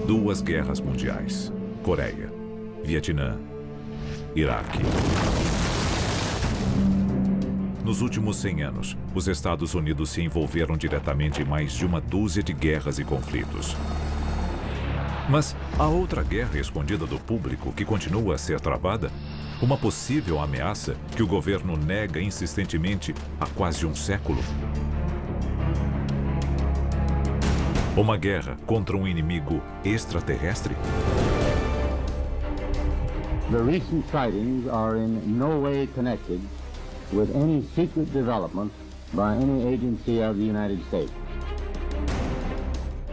2 guerras mundiais: Coreia, Vietnã, Iraque. Nos últimos 100 anos, os Estados Unidos se envolveram diretamente em mais de uma dúzia de guerras e conflitos. Mas há outra guerra escondida do público que continua a ser travada? Uma possível ameaça que o governo nega insistentemente há quase um século? Uma guerra contra um inimigo extraterrestre? The recent sightings are in no way connected with any secret development by any agency of the United States.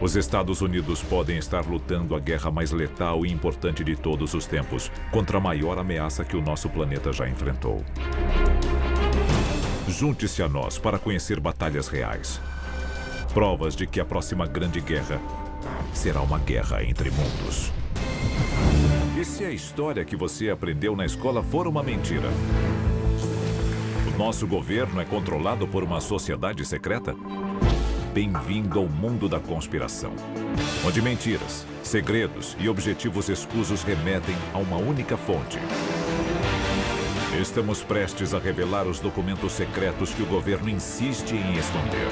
Os Estados Unidos podem estar lutando a guerra mais letal e importante de todos os tempos contra a maior ameaça que o nosso planeta já enfrentou. Junte-se a nós para conhecer batalhas reais. Provas de que a próxima grande guerra será uma guerra entre mundos. E se a história que você aprendeu na escola for uma mentira? O nosso governo é controlado por uma sociedade secreta? Bem-vindo ao mundo da conspiração, onde mentiras, segredos e objetivos escusos remetem a uma única fonte. Estamos prestes a revelar os documentos secretos que o governo insiste em esconder.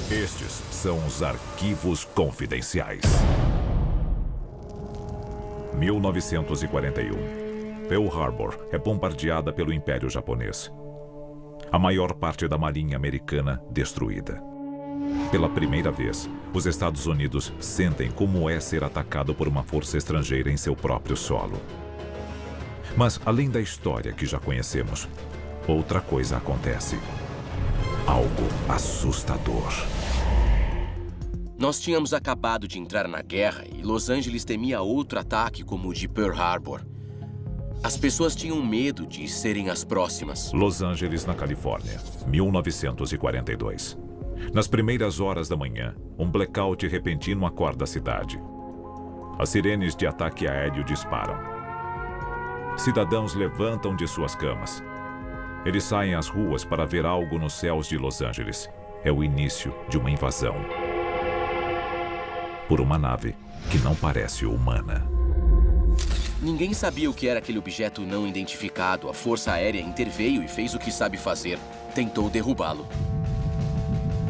Estes são os arquivos confidenciais. 1941. Pearl Harbor é bombardeada pelo Império Japonês. A maior parte da marinha americana destruída. Pela primeira vez, os Estados Unidos sentem como é ser atacado por uma força estrangeira em seu próprio solo. Mas, além da história que já conhecemos, outra coisa acontece. Algo assustador. Nós tínhamos acabado de entrar na guerra e Los Angeles temia outro ataque como o de Pearl Harbor. As pessoas tinham medo de serem as próximas. Los Angeles, na Califórnia, 1942. Nas primeiras horas da manhã, um blackout repentino acorda a cidade. As sirenes de ataque aéreo disparam. Cidadãos levantam de suas camas. Eles saem às ruas para ver algo nos céus de Los Angeles. É o início de uma invasão. Por uma nave que não parece humana. Ninguém sabia o que era aquele objeto não identificado. A Força Aérea interveio e fez o que sabe fazer. Tentou derrubá-lo.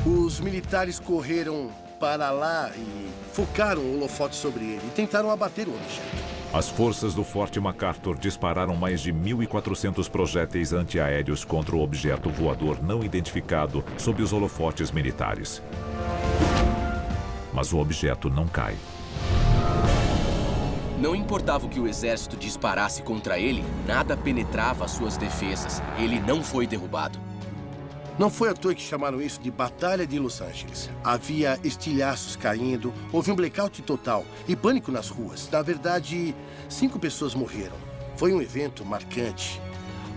Os militares correram para lá e focaram o holofote sobre ele e tentaram abater o objeto. As forças do Forte MacArthur dispararam mais de 1.400 projéteis antiaéreos contra o objeto voador não identificado sob os holofotes militares. Mas o objeto não cai. Não importava o que o exército disparasse contra ele, nada penetrava as suas defesas. Ele não foi derrubado. Não foi à toa que chamaram isso de Batalha de Los Angeles. Havia estilhaços caindo, houve um blackout total e pânico nas ruas. Na verdade, 5 pessoas morreram. Foi um evento marcante.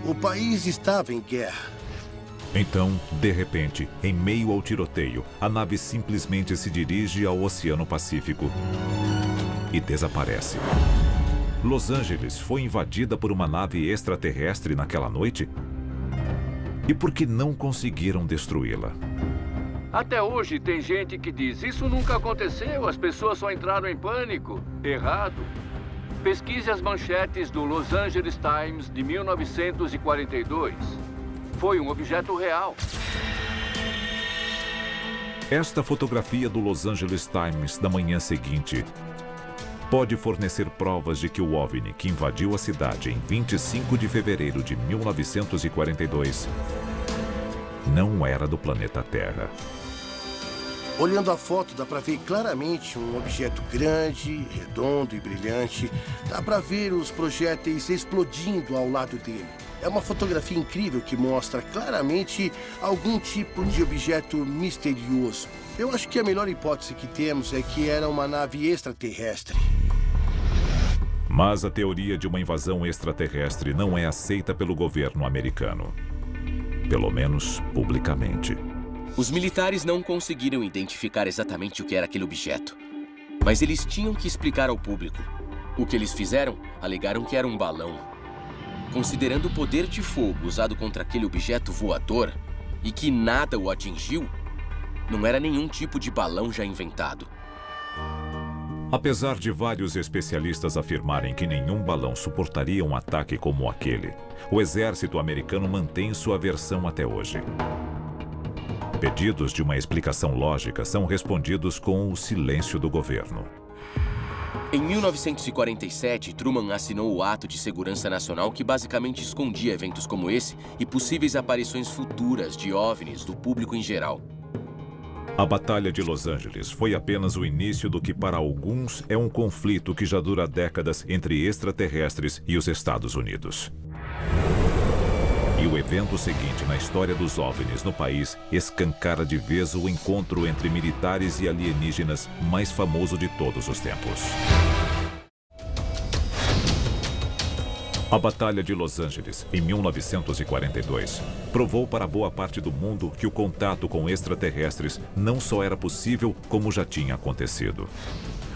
O país estava em guerra. Então, de repente, em meio ao tiroteio, a nave simplesmente se dirige ao Oceano Pacífico e desaparece. Los Angeles foi invadida por uma nave extraterrestre naquela noite? E por que não conseguiram destruí-la? Até hoje tem gente que diz, isso nunca aconteceu, as pessoas só entraram em pânico. Errado. Pesquise as manchetes do Los Angeles Times de 1942. Foi um objeto real. Esta fotografia do Los Angeles Times da manhã seguinte pode fornecer provas de que o OVNI que invadiu a cidade em 25 de fevereiro de 1942 não era do planeta Terra. Olhando a foto, dá para ver claramente um objeto grande, redondo e brilhante. Dá para ver os projéteis explodindo ao lado dele. É uma fotografia incrível que mostra claramente algum tipo de objeto misterioso. Eu acho que a melhor hipótese que temos é que era uma nave extraterrestre. Mas a teoria de uma invasão extraterrestre não é aceita pelo governo americano. Pelo menos publicamente. Os militares não conseguiram identificar exatamente o que era aquele objeto. Mas eles tinham que explicar ao público. O que eles fizeram? Alegaram que era um balão. Considerando o poder de fogo usado contra aquele objeto voador e que nada o atingiu, não era nenhum tipo de balão já inventado. Apesar de vários especialistas afirmarem que nenhum balão suportaria um ataque como aquele, o exército americano mantém sua versão até hoje. Pedidos de uma explicação lógica são respondidos com o silêncio do governo. Em 1947, Truman assinou o Ato de Segurança Nacional que basicamente escondia eventos como esse e possíveis aparições futuras de OVNIs do público em geral. A Batalha de Los Angeles foi apenas o início do que para alguns é um conflito que já dura décadas entre extraterrestres e os Estados Unidos. E o evento seguinte na história dos OVNIs no país escancara de vez o encontro entre militares e alienígenas mais famoso de todos os tempos. A Batalha de Los Angeles, em 1942, provou para boa parte do mundo que o contato com extraterrestres não só era possível, como já tinha acontecido.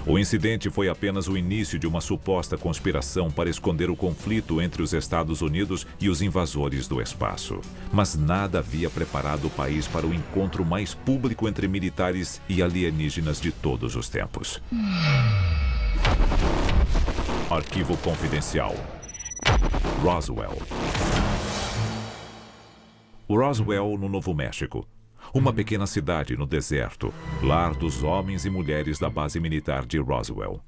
O incidente foi apenas o início de uma suposta conspiração para esconder o conflito entre os Estados Unidos e os invasores do espaço. Mas nada havia preparado o país para o encontro mais público entre militares e alienígenas de todos os tempos. Arquivo confidencial. Roswell. Roswell, no Novo México. Uma pequena cidade no deserto, lar dos homens e mulheres da base militar de Roswell.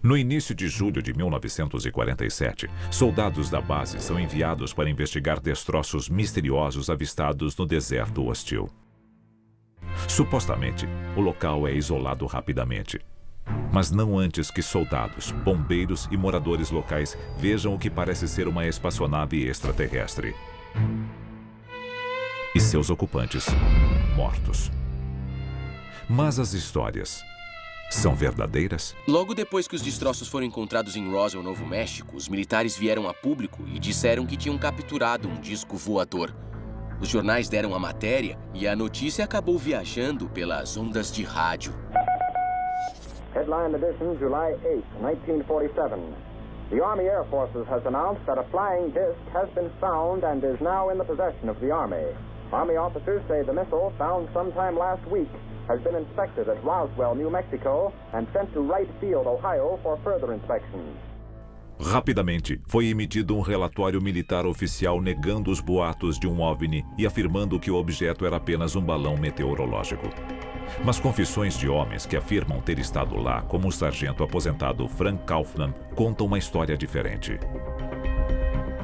No início de julho de 1947, soldados da base são enviados para investigar destroços misteriosos avistados no deserto hostil. Supostamente, o local é isolado rapidamente, mas não antes que soldados, bombeiros e moradores locais vejam o que parece ser uma espaçonave extraterrestre. E seus ocupantes mortos. Mas as histórias são verdadeiras? Logo depois que os destroços foram encontrados em Roswell, Novo México, os militares vieram a público e disseram que tinham capturado um disco voador. Os jornais deram a matéria e a notícia acabou viajando pelas ondas de rádio. Headline edition, July 8, 1947. The Army Air Forces has announced that a flying disc has been found and is now in the possession of the Army. Army officers say the missile, found sometime last week, has been inspected at Roswell, New Mexico, and sent to Wright Field, Ohio, for further inspection. Rapidamente, foi emitido um relatório militar oficial negando os boatos de um OVNI e afirmando que o objeto era apenas um balão meteorológico. Mas confissões de homens que afirmam ter estado lá, como o sargento aposentado Frank Kaufman, contam uma história diferente.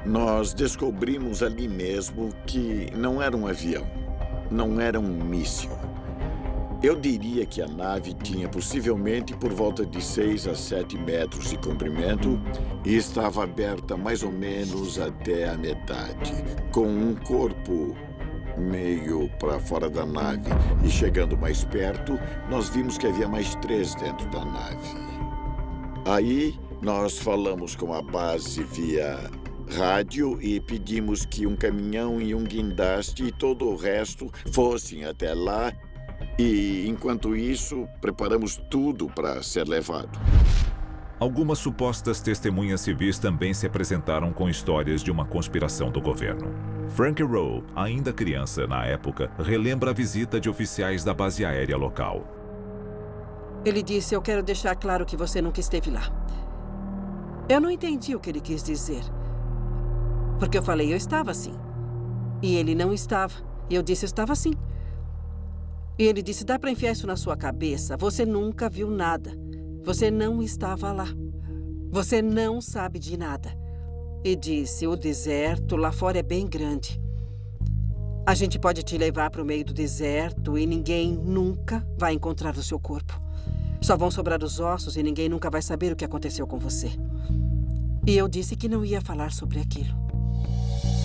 Nós descobrimos ali mesmo que não era um avião, não era um míssil. Eu diria que a nave tinha possivelmente por volta de 6 a 7 metros de comprimento e estava aberta mais ou menos até a metade, com um corpo meio para fora da nave. E chegando mais perto, nós vimos que havia mais 3 dentro da nave. Aí, nós falamos com a base via rádio e pedimos que um caminhão e um guindaste e todo o resto fossem até lá. E, enquanto isso, preparamos tudo para ser levado. Algumas supostas testemunhas civis também se apresentaram com histórias de uma conspiração do governo. Frank Rowe, ainda criança na época, relembra a visita de oficiais da base aérea local. Ele disse, eu quero deixar claro que você nunca esteve lá. Eu não entendi o que ele quis dizer. Porque eu falei, eu estava sim. E ele não estava. E eu disse, eu estava sim. E ele disse, dá para enfiar isso na sua cabeça. Você nunca viu nada. Você não estava lá. Você não sabe de nada. E disse, o deserto lá fora é bem grande. A gente pode te levar para o meio do deserto e ninguém nunca vai encontrar o seu corpo. Só vão sobrar os ossos e ninguém nunca vai saber o que aconteceu com você. E eu disse que não ia falar sobre aquilo.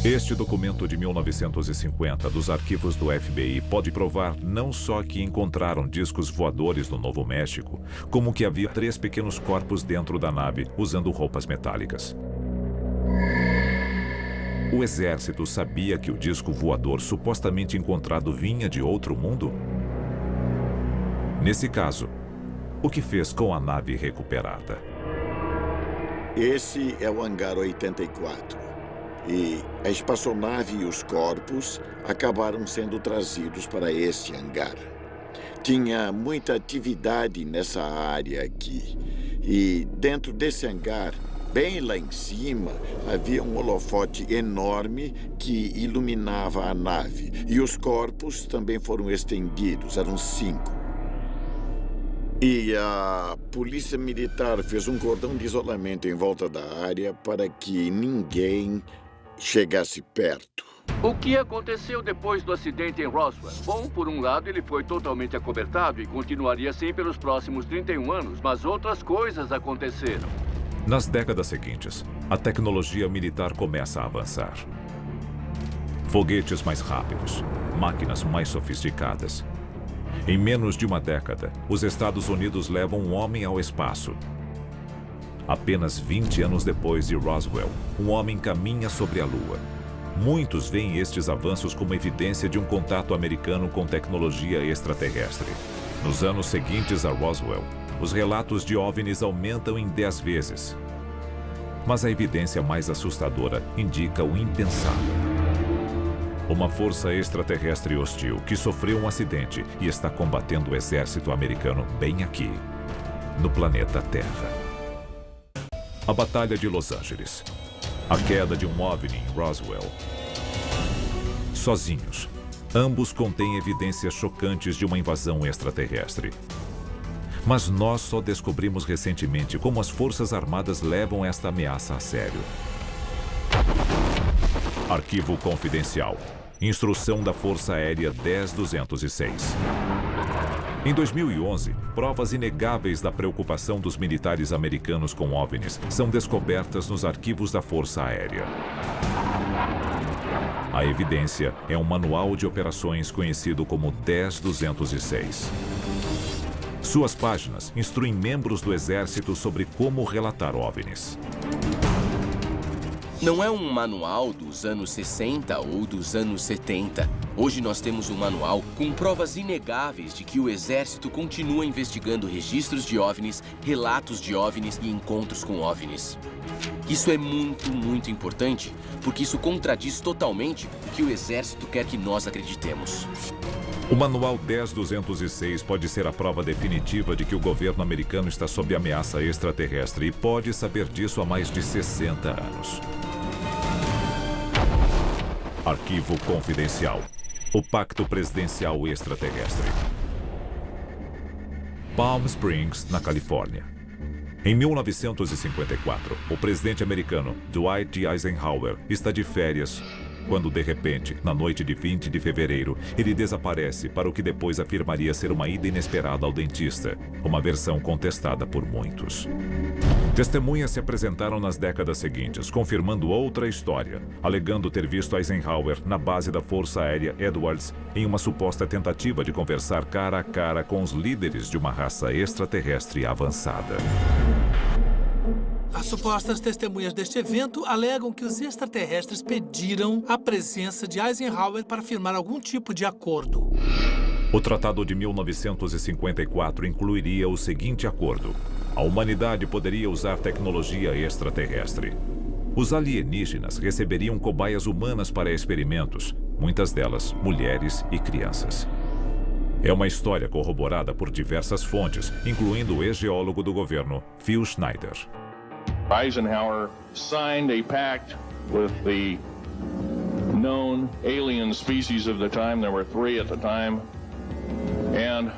Este documento de 1950 dos arquivos do FBI pode provar não só que encontraram discos voadores no Novo México, como que havia 3 pequenos corpos dentro da nave usando roupas metálicas. O exército sabia que o disco voador supostamente encontrado vinha de outro mundo? Nesse caso, o que fez com a nave recuperada? Esse é o hangar 84. E a espaçonave e os corpos acabaram sendo trazidos para este hangar. Tinha muita atividade nessa área aqui. E dentro desse hangar, bem lá em cima, havia um holofote enorme que iluminava a nave. E os corpos também foram estendidos, eram 5. E a polícia militar fez um cordão de isolamento em volta da área para que ninguém chegasse perto. O que aconteceu depois do acidente em Roswell? Bom, por um lado, ele foi totalmente acobertado e continuaria assim pelos próximos 31 anos, mas outras coisas aconteceram. Nas décadas seguintes, a tecnologia militar começa a avançar. Foguetes mais rápidos, máquinas mais sofisticadas. Em menos de uma década, os Estados Unidos levam um homem ao espaço. Apenas 20 anos depois de Roswell, um homem caminha sobre a Lua. Muitos veem estes avanços como evidência de um contato americano com tecnologia extraterrestre. Nos anos seguintes a Roswell, os relatos de OVNIs aumentam em 10 vezes. Mas a evidência mais assustadora indica o impensável. Uma força extraterrestre hostil que sofreu um acidente e está combatendo o exército americano bem aqui, no planeta Terra. A Batalha de Los Angeles. A queda de um OVNI em Roswell. Sozinhos, ambos contêm evidências chocantes de uma invasão extraterrestre. Mas nós só descobrimos recentemente como as Forças Armadas levam esta ameaça a sério. Arquivo confidencial. Instrução da Força Aérea 10206. Em 2011, provas inegáveis da preocupação dos militares americanos com OVNIs são descobertas nos arquivos da Força Aérea. A evidência é um manual de operações conhecido como 10206. Suas páginas instruem membros do Exército sobre como relatar OVNIs. Não é um manual dos anos 60 ou dos anos 70. Hoje nós temos um manual com provas inegáveis de que o Exército continua investigando registros de OVNIs, relatos de OVNIs e encontros com OVNIs. Isso é muito importante, porque isso contradiz totalmente o que o Exército quer que nós acreditemos. O Manual 10206 pode ser a prova definitiva de que o governo americano está sob ameaça extraterrestre e pode saber disso há mais de 60 anos. Arquivo confidencial. O Pacto Presidencial Extraterrestre. Palm Springs, na Califórnia. Em 1954, o presidente americano Dwight Eisenhower está de férias quando, de repente, na noite de 20 de fevereiro, ele desaparece para o que depois afirmaria ser uma ida inesperada ao dentista, uma versão contestada por muitos. Testemunhas se apresentaram nas décadas seguintes, confirmando outra história, alegando ter visto Eisenhower na base da Força Aérea Edwards em uma suposta tentativa de conversar cara a cara com os líderes de uma raça extraterrestre avançada. As supostas testemunhas deste evento alegam que os extraterrestres pediram a presença de Eisenhower para firmar algum tipo de acordo. O Tratado de 1954 incluiria o seguinte acordo: a humanidade poderia usar tecnologia extraterrestre. Os alienígenas receberiam cobaias humanas para experimentos, muitas delas mulheres e crianças. É uma história corroborada por diversas fontes, incluindo o ex-geólogo do governo, Phil Schneider. Eisenhower signed a pact with the known alien species of the time. There were 3 at the time. And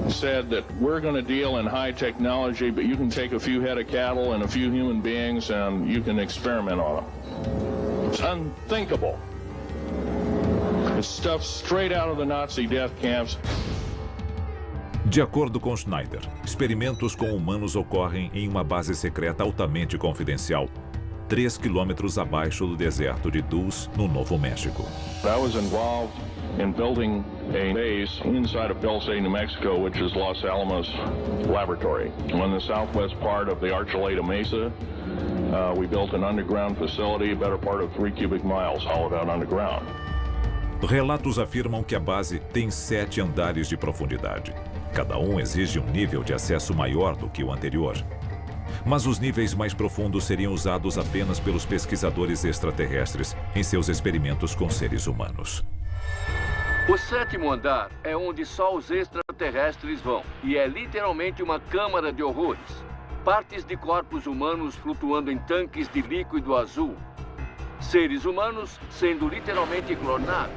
said that we're going to deal in high technology, but you can take a few head of cattle and a few human beings and you can experiment on them. It's unthinkable. It's stuff straight out of the Nazi death camps. De acordo com Schneider, experimentos com humanos ocorrem em uma base secreta altamente confidencial, 3 quilômetros abaixo do deserto de Dulce, no Novo México. I was involved in building a base inside of Dulce, New Mexico, which is Los Alamos Laboratory. On the southwest part of the Archuleta Mesa, we built an underground facility, a better part of 3 cubic miles hollowed out underground. Relatos afirmam que a base tem 7 andares de profundidade. Cada um exige um nível de acesso maior do que o anterior. Mas os níveis mais profundos seriam usados apenas pelos pesquisadores extraterrestres em seus experimentos com seres humanos. O 7º andar é onde só os extraterrestres extraterrestres vão. E é literalmente uma câmara de horrores. Partes de corpos humanos flutuando em tanques de líquido azul. Seres humanos sendo literalmente clonados.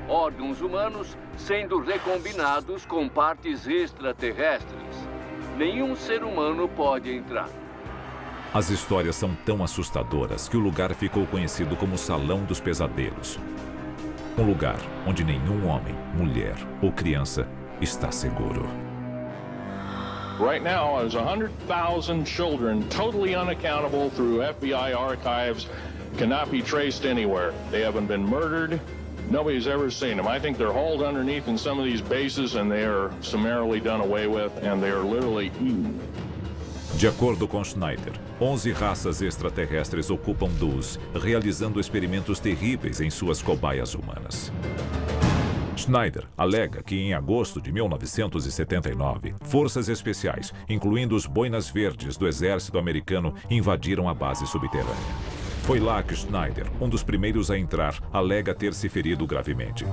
Órgãos humanos sendo recombinados com partes extraterrestres. Nenhum ser humano pode entrar. As histórias são tão assustadoras que o lugar ficou conhecido como Salão dos Pesadelos. Um lugar onde nenhum homem, mulher ou criança está seguro. Right now, there's 100,000 children totally unaccountable through FBI archives, cannot be traced anywhere. They haven't been murdered. Nobody's ever seen them. I think they're hauled underneath in some of these bases and they are summarily done away with and they are literally eaten. De acordo com Schneider, 11 raças extraterrestres ocupam Dus, realizando experimentos terríveis em suas cobaias humanas. Schneider alega que em agosto de 1979, forças especiais, incluindo os Boinas Verdes do exército americano, invadiram a base subterrânea. Foi lá que Schneider, um dos primeiros a entrar, alega ter se ferido gravemente.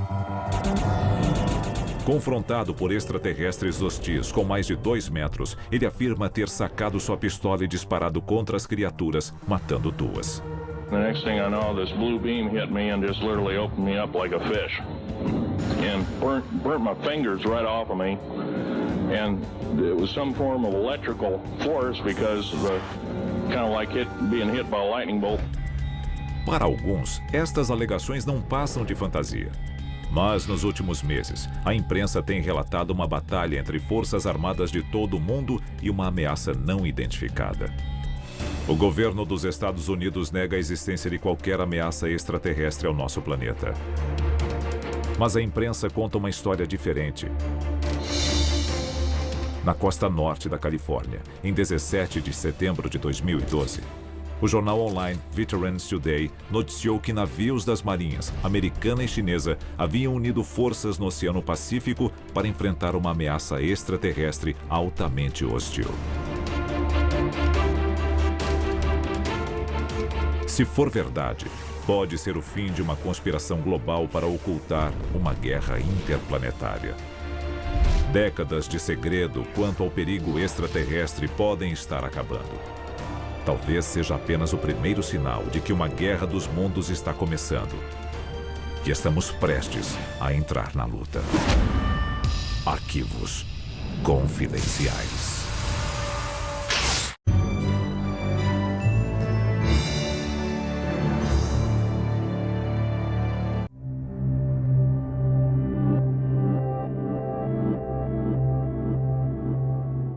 Confrontado por extraterrestres hostis com mais de 2 metros, ele afirma ter sacado sua pistola e disparado contra as criaturas, matando 2. The next thing I know, this blue beam hit me and just literally opened me up like a fish. And burnt my fingers right off of me. And it was some form of electrical force because of the kind of like being hit by a lightning bolt. Para alguns, estas alegações não passam de fantasia. Mas nos últimos meses, a imprensa tem relatado uma batalha entre forças armadas de todo o mundo e uma ameaça não identificada. O governo dos Estados Unidos nega a existência de qualquer ameaça extraterrestre ao nosso planeta. Mas a imprensa conta uma história diferente. Na costa norte da Califórnia, em 17 de setembro de 2012, o jornal online Veterans Today noticiou que navios das marinhas americana e chinesa haviam unido forças no Oceano Pacífico para enfrentar uma ameaça extraterrestre altamente hostil. Se for verdade, pode ser o fim de uma conspiração global para ocultar uma guerra interplanetária. Décadas de segredo quanto ao perigo extraterrestre podem estar acabando. Talvez seja apenas o primeiro sinal de que uma guerra dos mundos está começando. E estamos prestes a entrar na luta. Arquivos confidenciais.